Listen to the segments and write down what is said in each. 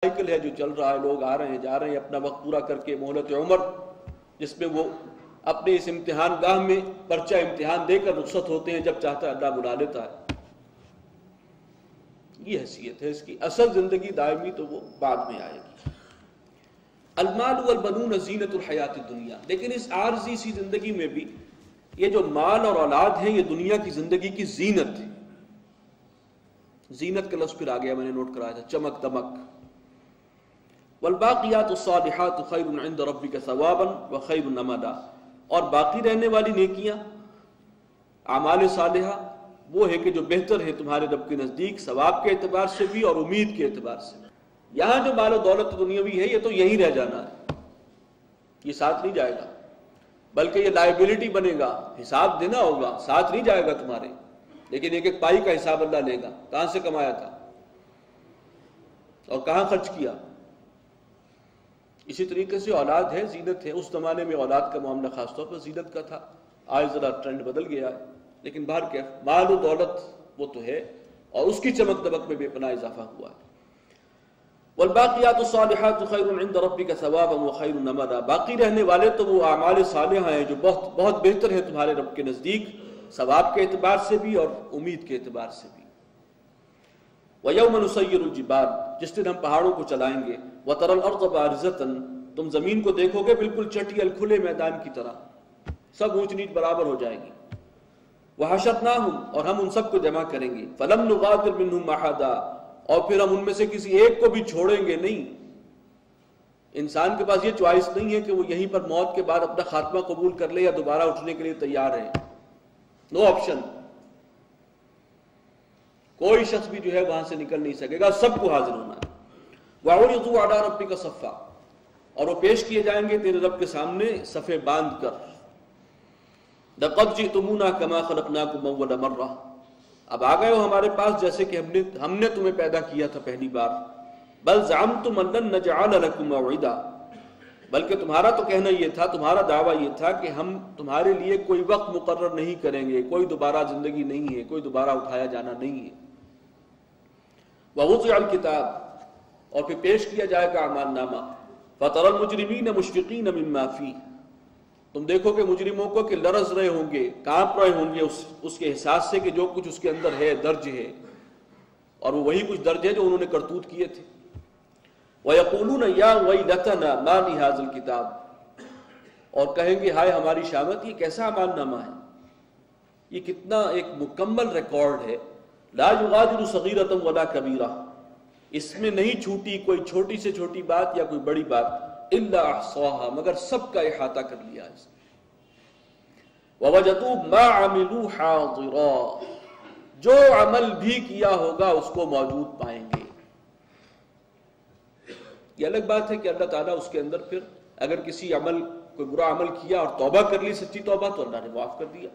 Cycle ہے جو چل رہا ہے، لوگ آ رہے ہیں جا رہے ہیں اپنا وقت پورا کر کے، مہلت عمر جس میں وہ اپنے اس امتحان گاہ میں پرچہ امتحان دے کر رخصت ہوتے ہیں، جب چاہتا ہے اللہ بلا لیتا ہے۔ یہ حیثیت ہے اس کی۔ اصل زندگی دائمی تو وہ بعد میں آئے گی۔ المال والبنون زینت الحیات الدنیا، لیکن اس عارضی سی زندگی میں بھی یہ جو مال اور اولاد ہیں یہ دنیا کی زندگی کی زینت ہے۔ زینت کا لفظ پھر آ گیا، میں نے نوٹ کرایا تھا، چمک دمک۔ والباقیات الصالحات خیر عند ربک ثوابا وخیر نمدا، اور باقی رہنے والی نیکیاں اعمال صالحہ وہ ہے کہ جو بہتر ہے تمہارے رب کے نزدیک، ثواب کے اعتبار سے بھی اور امید کے اعتبار سے بھی۔ یہاں جو مال و دولت دنیاوی ہے یہ تو یہیں رہ جانا ہے، یہ ساتھ نہیں جائے گا، بلکہ یہ لائبلٹی بنے گا، حساب دینا ہوگا، ساتھ نہیں جائے گا تمہارے، لیکن ایک ایک پائی کا حساب اللہ لے گا، کہاں سے کمایا تھا اور کہاں خرچ کیا۔ اسی طریقے سے اولاد ہے، زینت ہے۔ اس زمانے میں اولاد کا معاملہ خاص طور پر زینت کا تھا، آج ذرا ٹرینڈ بدل گیا ہے، لیکن بہر کیف مال و دولت وہ تو ہے، اور اس کی چمک دمک میں بے پناہ اضافہ ہوا ہے۔ والباقیات الصالحات خیر عند ربک ثوابا وخیر نمدا، باقی رہنے والے تو وہ اعمال صالحہ ہیں جو بہت بہتر ہے تمہارے رب کے نزدیک، ثواب کے اعتبار سے بھی اور امید کے اعتبار سے بھی۔ وَيَوْمَ نُسَيِّرُ الْجِبَالَ، جس دن ہم پہاڑوں کو چلائیں گے، وَتَرَى الْأَرْضَ بَارِزَةً، تم زمین کو دیکھو گے بالکل چٹیل کھلے میدان کی طرح، سب اونچ نیچ برابر ہو جائے گی۔ وَحَشَرْنَاهُمْ، اور ہم ان سب کو جمع کریں گے، فَلَمْ نُغَادِرْ مِنْهُمْ أَحَدًا، اور پھر ہم ان میں سے کسی ایک کو بھی چھوڑیں گے نہیں۔ انسان کے پاس یہ چوائس نہیں ہے کہ وہ یہیں پر موت کے بعد اپنا خاتمہ قبول کر لے یا دوبارہ اٹھنے کے لیے تیار ہے، نو آپشن، کوئی شخص بھی جو ہے وہاں سے نکل نہیں سکے گا، سب کو حاضر ہونا ہے۔ وَعُرِضُوا عَلَىٰ رَبِّكَ صَفًّا، اور وہ پیش کیے جائیں گے تیرے رب کے سامنے صفے باندھ کر۔ لَقَدْ جِئْتُمُونَا كَمَا خَلَقْنَاكُمْ أَوَّلَ مَرَّةٍ، اب آ گئے ہو ہمارے پاس جیسے کہ ہم نے تمہیں پیدا کیا تھا پہلی بار۔ بل زعمتم ان لن نجعل لكم موعدا، بلکہ تمہارا تو کہنا یہ تھا، تمہارا دعویٰ یہ تھا کہ ہم تمہارے لیے کوئی وقت مقرر نہیں کریں گے، کوئی دوبارہ زندگی نہیں ہے، کوئی دوبارہ اٹھایا جانا نہیں ہے۔ ووضع الکتاب، اور پھر پیش کیا جائے گا اعمال نامہ۔ فترى المجرمین مشفقین مما فیہ، تم دیکھو کہ مجرموں کو کہ لرز رہے ہوں گے، کانپ رہے ہوں گے اس کے احساس سے کہ جو کچھ اس کے اندر ہے درج ہے، اور وہ وہی کچھ درج ہے جو انہوں نے کرتوت کیے تھے۔ وَيَقُولُونَ يَا وَيْلَتَنَا مَا لِهَذَا الْكِتَابِ، اور کہیں گے ہائے ہماری شامت، یہ کیسا اعمال نامہ ہے، یہ کتنا ایک مکمل ریکارڈ ہے۔ لا يغادر صغیرۃ ولا کبیرہ، اس میں نہیں چھوٹی کوئی چھوٹی سے چھوٹی بات یا کوئی بڑی بات، الا احصاها، مگر سب کا احاطہ کر لیا اس نے۔ ووجدوا ما عملوا حاضرا، جو عمل بھی کیا ہوگا اس کو موجود پائیں گے۔ یہ الگ بات ہے کہ اللہ تعالیٰ اس کے اندر پھر اگر کسی عمل کوئی برا عمل کیا اور توبہ کر لی، سچی توبہ، تو اللہ نے معاف کر دیا،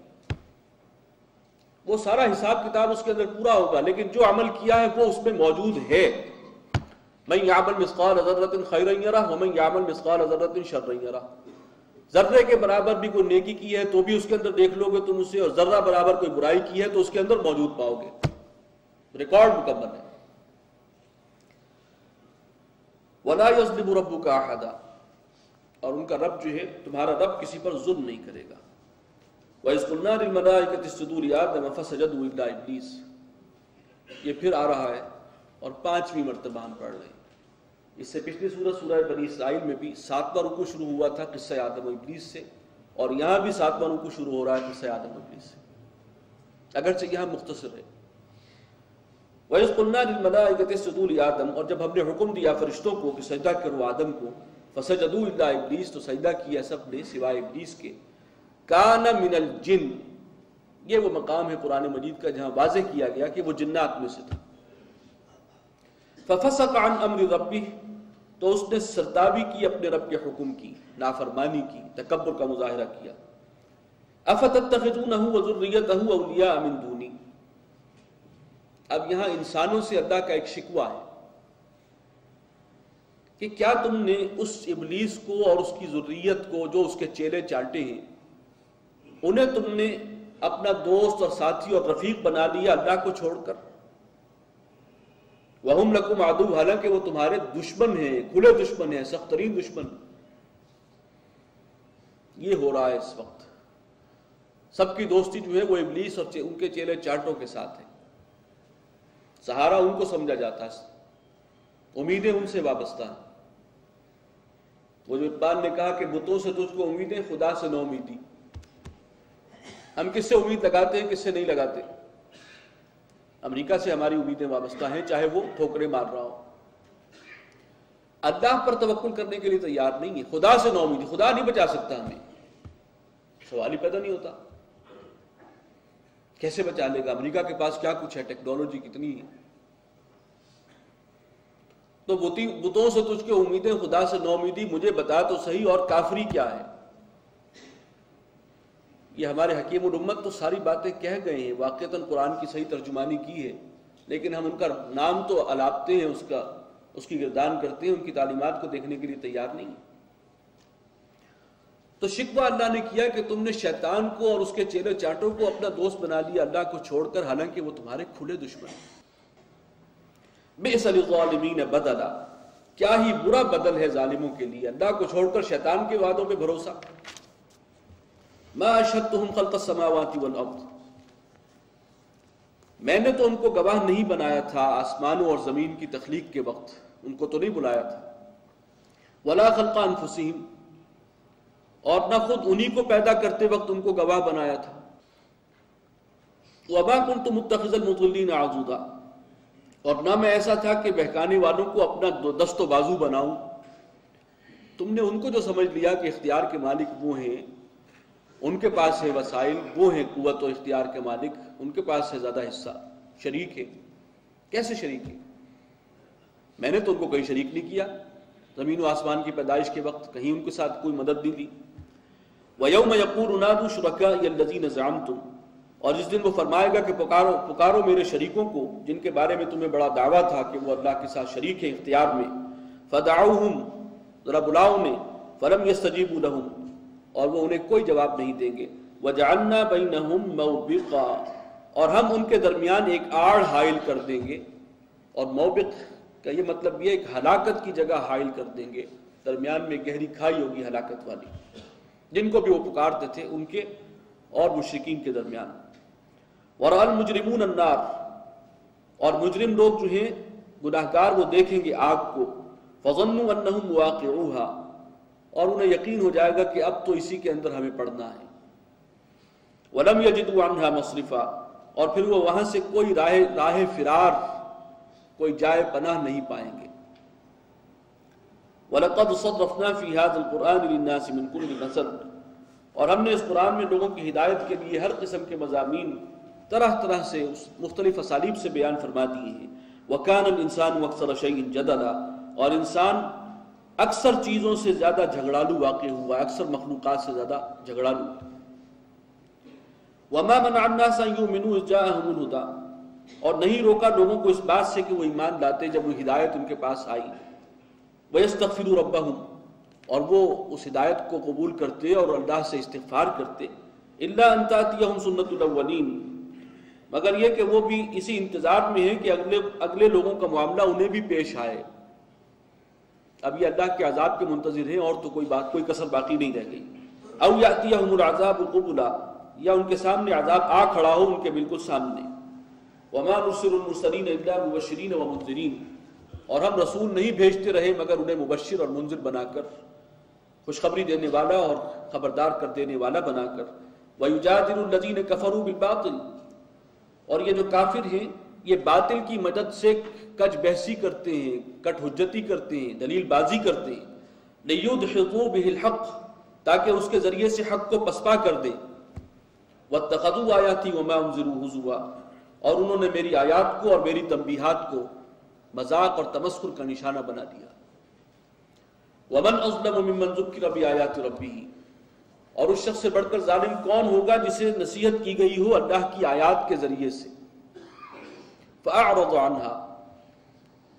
وہ سارا حساب کتاب اس کے اندر پورا ہوگا، لیکن جو عمل کیا ہے وہ اس میں موجود ہے۔ من یعمل مثقال ذرۃ خیرا یرہ ومن یعمل مثقال ذرۃ شرا یرہ، ذرے کے برابر بھی کوئی نیکی کی ہے تو بھی اس کے اندر دیکھ لو گے تم اسے، اور ذرہ برابر کوئی برائی کی ہے تو اس کے اندر موجود پاؤ گے، ریکارڈ مکمل ہے۔ وَلَا يَظْلِمُ رَبُّكَ أَحَدًا، اور ان کا رب جو ہے تمہارا رب کسی پر ظلم نہیں کرے گا۔ وَإِذْ قُلْنَا لِلْمَلَائِكَةِ اسْجُدُوا لِآدَمَ فَسَجَدُوا إِلَّا إِبْلِيسَ، یہ پھر آ رہا ہے اور 5ویں مرتبہ ہم پڑھ رہے ہیں۔ اس سے پچھلی سورہ بنی اسرائیل میں بھی 7واں رکوع شروع ہوا تھا قصہ آدم و ابلیس سے، اور یہاں بھی 7واں رکوع شروع ہو رہا ہے قصہ آدم و ابلیس سے، اگرچہ یہاں مختصر ہے۔ وَإِذْ قُلْنَا لِلْمَلَائِكَةِ اسْجُدُوا لِآدَمَ، اور جب ہم نے حکم دیا فرشتوں کو کہ سجدہ کرو آدم کو، فَسَجَدُوا إِلَّا إِبْلِيسَ، تو سجدہ کیا سب نے سوائے ابلیس کے۔ کَانَ مِنَ الْجِنِّ، یہ وہ مقام ہے قرآن مجید کا جہاں واضح کیا گیا کہ وہ جنات میں سے تھا۔ فَفَسَقَ عَنْ أَمْرِ رَبِّهِ، تو اس نے سرتابی کی اپنے رب کے حکم کی، نافرمانی کی، تکبر کا مظاہرہ کیا۔ أَفَتَتَّخِذُونَهُ وَذُرِّيَّتَهُ أَوْلِيَاءَ مِن دُونِي، اب یہاں انسانوں سے اللہ کا ایک شکوہ ہے کہ کیا تم نے اس ابلیس کو اور اس کی ذریت کو جو اس کے چیلے چالٹے ہیں، انہیں تم نے اپنا دوست اور ساتھی اور رفیق بنا لیا اللہ کو چھوڑ کر۔ وَهُمْ لَكُمْ عَدُوٌّ، حالانکہ وہ تمہارے دشمن ہیں، کھلے دشمن ہیں، سخت ترین دشمن۔ یہ ہو رہا ہے اس وقت، سب کی دوستی جو ہے وہ ابلیس اور ان کے چیلے چاٹوں کے ساتھ ہے، سہارا ان کو سمجھا جاتا ہے، امیدیں ان سے وابستہ ہیں۔ وہ جو اقبال نے کہا کہ بتوں سے تجھ کو امیدیں، خدا سے نو امیدی۔ ہم کس سے امید لگاتے ہیں، کس سے نہیں لگاتے؟ امریکہ سے ہماری امیدیں وابستہ ہیں، چاہے وہ ٹھوکریں مار رہا ہو۔ اللہ پر توکل کرنے کے لیے تیار نہیں ہے، خدا سے نو امیدی، خدا نہیں بچا سکتا ہمیں، سوال ہی پیدا نہیں ہوتا، کیسے بچا لے گا؟ امریکہ کے پاس کیا کچھ ہے، ٹیکنالوجی کتنی ہے۔ تو بتوں سے تجھ کے امیدیں، خدا سے نو امیدی، مجھے بتا تو صحیح اور کافری کیا ہے؟ یہ ہمارے حکیم الامت تو ساری باتیں کہہ گئے ہیں، واقعتاً قرآن کی صحیح ترجمانی کی ہے، لیکن ہم ان کا نام تو الاپتے ہیں، اس کی گردان کرتے ہیں، ان کی تعلیمات کو دیکھنے کے لیے تیار نہیں۔ تو شکوہ اللہ نے کیا کہ تم نے شیطان کو اور اس کے چیلے چاٹوں کو اپنا دوست بنا لیا اللہ کو چھوڑ کر، حالانکہ وہ تمہارے کھلے دشمن ہیں۔ بئس للظالمین بدلا، کیا ہی برا بدل ہے ظالموں کے لیے، اللہ کو چھوڑ کر شیطان کے وعدوں پہ بھروسہ۔ ما اشہدتہم خلق السماوات والارض، میں نے تو ان کو گواہ نہیں بنایا تھا آسمانوں اور زمین کی تخلیق کے وقت، ان کو تو نہیں بلایا تھا۔ ولا خلق انفسہم، اور نہ خود انہی کو پیدا کرتے وقت ان کو گواہ بنایا تھا۔ وما كنت متخذ المضلین عضدا، اور نہ میں ایسا تھا کہ بہکانے والوں کو اپنا دست و بازو بناؤں۔ تم نے ان کو جو سمجھ لیا کہ اختیار کے مالک وہ ہیں، ان کے پاس ہے وسائل، وہ ہیں قوت و اختیار کے مالک، ان کے پاس ہے زیادہ حصہ، شریک ہے۔ کیسے شریک ہے؟ میں نے تو ان کو کہیں شریک نہیں کیا، زمین و آسمان کی پیدائش کے وقت کہیں ان کے ساتھ کوئی مدد نہیں دی۔ وَيَوْمَ يَقُولُ نَادُوا شُرَكَائِيَ الَّذِينَ زَعَمْتُمْ، اور جس دن وہ فرمائے گا کہ پکارو میرے شریکوں کو جن کے بارے میں تمہیں بڑا دعویٰ تھا کہ وہ اللہ کے ساتھ شریک ہیں اختیار میں۔ فَدَعَوْهُمْ، ذرا بلاؤ انہیں، فَلَمْ يَسْتَجِيبُوا لَهُمْ، اور وہ انہیں کوئی جواب نہیں دیں گے۔ وَجَعَلْنَا بَيْنَهُمْ مَوْبِقًا، اور ہم ان کے درمیان ایک آڑ حائل کر دیں گے۔ اور موبق کا یہ مطلب یہ ایک ہلاکت کی جگہ حائل کر دیں گے، درمیان میں گہری کھائی ہوگی ہلاکت والی، جن کو بھی وہ پکارتے تھے ان کے اور مشرکین کے درمیان۔ وَرَأَى الْمُجْرِمُونَ النَّارَ، اور مجرم لوگ جو ہیں گناہگار وہ دیکھیں گے آگ کو۔ فَظَنُّوا أَنَّهُمْ مُوَاقِعُوهَا، اور انہیں یقین ہو جائے گا کہ اب تو اسی کے اندر ہمیں پڑنا ہے۔ وَلَمْ يَجِدُوا عَنْهَا مَصْرِفًا، اور پھر وہ وہاں سے کوئی راہ فرار، کوئی جائے پناہ نہیں پائیں گے۔ وَلَقَدْ صَرَّفْنَا فِي هَذَا الْقُرْآنِ لِلنَّاسِ مِنْ كُلِّ مَثَلٍ، اور ہم نے اس قرآن میں لوگوں کی ہدایت کے لیے ہر قسم کے مضامین طرح طرح سے مختلف اسالیب سے بیان فرما دیے ہیں۔ وَكَانَ الْإِنسَانُ أَكْثَرَ شَيْءٍ جَدَلًا، اور انسان اکثر چیزوں سے زیادہ جھگڑالو واقع ہوا، اکثر مخلوقات سے زیادہ جھگڑالو۔ وَمَا مَنَعَ النَّاسَ أَن يُؤْمِنُوا إِذْ جَاءَهُمُ الْهُدَىٰ، اور نہیں روکا لوگوں کو اس بات سے کہ وہ ایمان لاتے جب وہ ہدایت ان کے پاس آئی۔ وَيَسْتَغْفِرُوا رَبَّهُمْ، اور وہ اس ہدایت کو قبول کرتے اور اللہ سے استغفار کرتے۔ إِلَّا أَن تَأْتِيَهُمْ سُنَّةُ الْأَوَّلِينَ، مگر یہ کہ وہ بھی اسی انتظار میں ہیں کہ اگلے لوگوں کا معاملہ انہیں بھی پیش آئے۔ اب یہ اللہ کے عذاب کے منتظر ہیں، اور تو کوئی کسر باقی نہیں رہ گئی۔ او یأتیہم العذاب قبلا، یا ان کے سامنے عذاب آ کھڑا ہو ان کے بالکل سامنے۔ وما نرسل المرسلین الا مبشرین ومنذرین، اور ہم رسول نہیں بھیجتے رہے مگر انہیں مبشر اور منذر بنا کر، خوشخبری دینے والا اور خبردار کر دینے والا بنا کر۔ ویجادل الذین کفروا بالباطل، اور یہ جو کافر ہیں یہ باطل کی مدد سے کج بحثی کرتے ہیں، کٹ حجتی کرتے ہیں، دلیل بازی کرتے ہیں۔ لیدحضوا بہ الحق، تاکہ اس کے ذریعے سے حق کو پسپا کر دیں۔ واتخذوا آیاتی وما انذروا ہزوا، اور انہوں نے میری آیات کو اور میری تنبیہات کو مذاق اور تمسخر کا نشانہ بنا دیا۔ ومن اظلم ممن ذکر بآیات ربہ، اور اس شخص سے بڑھ کر ظالم کون ہوگا جسے نصیحت کی گئی ہو اللہ کی آیات کے ذریعے سے۔ فأعرض عنها،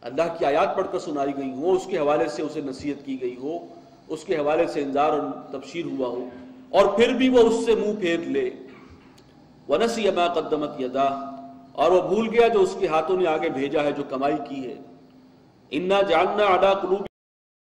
اللہ کی آیات پڑھ کر سنائی گئی ہو، اس کے حوالے سے اسے نصیحت کی گئی ہو، اس کے حوالے سے انذار اور تبشیر ہوا ہو، اور پھر بھی وہ اس سے منہ پھیر لے۔ ونسی ما قدمت یداہ، اور وہ بھول گیا جو اس کے ہاتھوں نے آگے بھیجا ہے، جو کمائی کی ہے۔ انا جعلنا علی قلوب